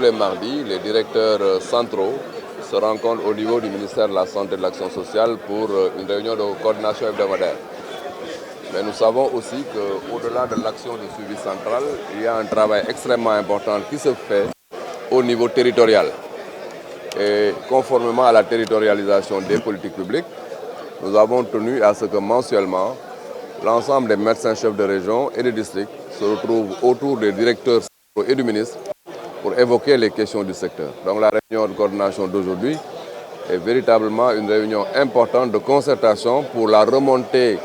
les mardis, les directeurs centraux se rencontrent au niveau du ministère de la Santé et de l'Action sociale pour une réunion de coordination hebdomadaire. Mais nous savons aussi qu'au-delà de l'action de suivi central, il y a un travail extrêmement important qui se fait au niveau territorial. Et conformément à la territorialisation des politiques publiques, nous avons tenu à ce que mensuellement, l'ensemble des médecins-chefs de région et de district se retrouvent autour des directeurs et du ministre pour évoquer les questions du secteur. Donc la réunion de coordination d'aujourd'hui est véritablement une réunion importante de concertation pour la remontée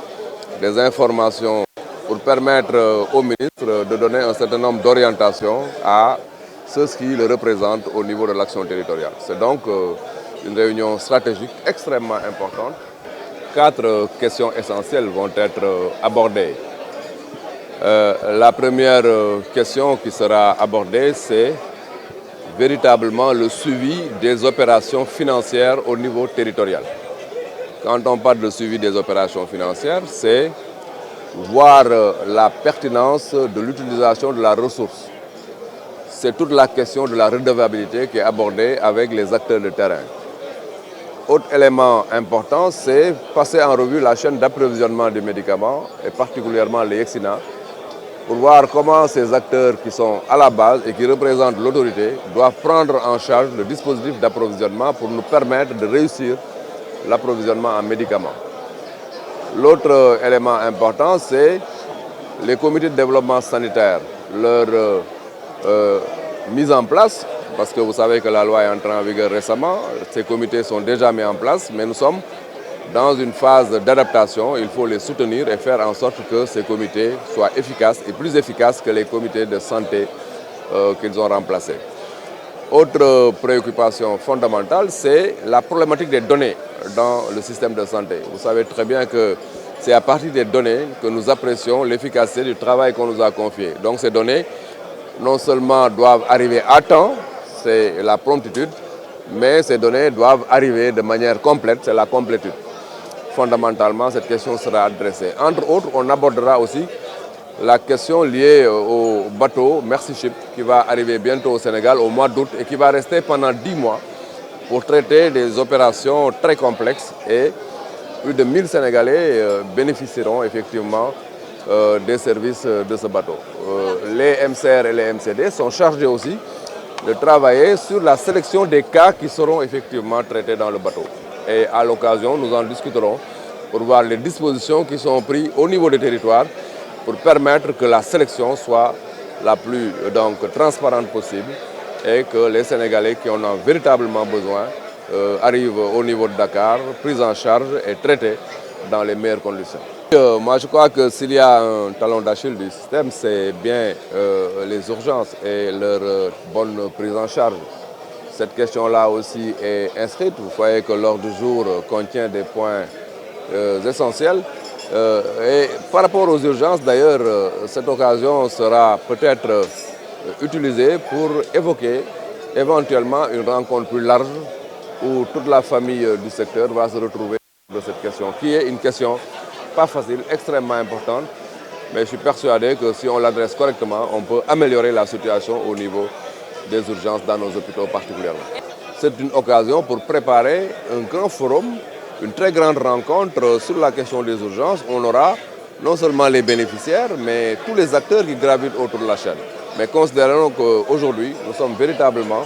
des informations pour permettre au ministre de donner un certain nombre d'orientations à ceux qui le représentent au niveau de l'action territoriale. C'est donc une réunion stratégique extrêmement importante. 4 questions essentielles vont être abordées. La première question qui sera abordée, c'est véritablement le suivi des opérations financières au niveau territorial. Quand on parle de suivi des opérations financières, c'est voir la pertinence de l'utilisation de la ressource. C'est toute la question de la redevabilité qui est abordée avec les acteurs de terrain. Autre élément important, c'est passer en revue la chaîne d'approvisionnement des médicaments, et particulièrement les EXINA, pour voir comment ces acteurs qui sont à la base et qui représentent l'autorité doivent prendre en charge le dispositif d'approvisionnement pour nous permettre de réussir l'approvisionnement en médicaments. L'autre élément important, c'est les comités de développement sanitaire, leur mise en place, parce que vous savez que la loi est entrée en vigueur récemment, ces comités sont déjà mis en place, mais nous sommes dans une phase d'adaptation. Il faut les soutenir et faire en sorte que ces comités soient efficaces et plus efficaces que les comités de santé qu'ils ont remplacés. Autre préoccupation fondamentale, c'est la problématique des données dans le système de santé. Vous savez très bien que c'est à partir des données que nous apprécions l'efficacité du travail qu'on nous a confié. Donc ces données, non seulement doivent arriver à temps, c'est la promptitude, mais ces données doivent arriver de manière complète, c'est la complétude. Fondamentalement, cette question sera adressée. Entre autres, on abordera aussi la question liée au bateau Merci Ship qui va arriver bientôt au Sénégal au mois d'août et qui va rester pendant 10 mois pour traiter des opérations très complexes et plus de 1000 Sénégalais bénéficieront effectivement des services de ce bateau. Les MCR et les MCD sont chargés aussi de travailler sur la sélection des cas qui seront effectivement traités dans le bateau. Et à l'occasion, nous en discuterons pour voir les dispositions qui sont prises au niveau des territoires pour permettre que la sélection soit la plus transparente possible et que les Sénégalais qui en ont véritablement besoin arrivent au niveau de Dakar, pris en charge et traités dans les meilleures conditions. Moi, je crois que s'il y a un talon d'Achille du système, c'est bien les urgences et leur bonne prise en charge. Cette question-là aussi est inscrite. Vous voyez que l'ordre du jour contient des points essentiels. Et par rapport aux urgences, d'ailleurs, cette occasion sera peut-être utilisée pour évoquer éventuellement une rencontre plus large où toute la famille du secteur va se retrouver de cette question, qui est une question pas facile, extrêmement importante, mais je suis persuadé que si on l'adresse correctement, on peut améliorer la situation au niveau des urgences dans nos hôpitaux particulièrement. C'est une occasion pour préparer un grand forum, une très grande rencontre sur la question des urgences. On aura non seulement les bénéficiaires, mais tous les acteurs qui gravitent autour de la chaîne. Mais considérons qu'aujourd'hui, nous sommes véritablement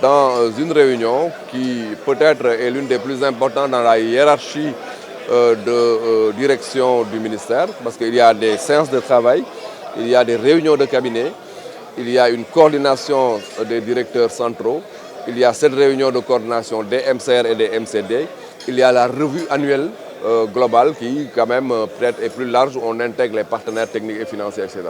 dans une réunion qui peut-être est l'une des plus importantes dans la hiérarchie de direction du ministère, parce qu'il y a des séances de travail, il y a des réunions de cabinet, il y a une coordination des directeurs centraux, il y a cette réunion de coordination des MCR et des MCD, il y a la revue annuelle globale qui quand même peut-être est plus large, où on intègre les partenaires techniques et financiers, etc.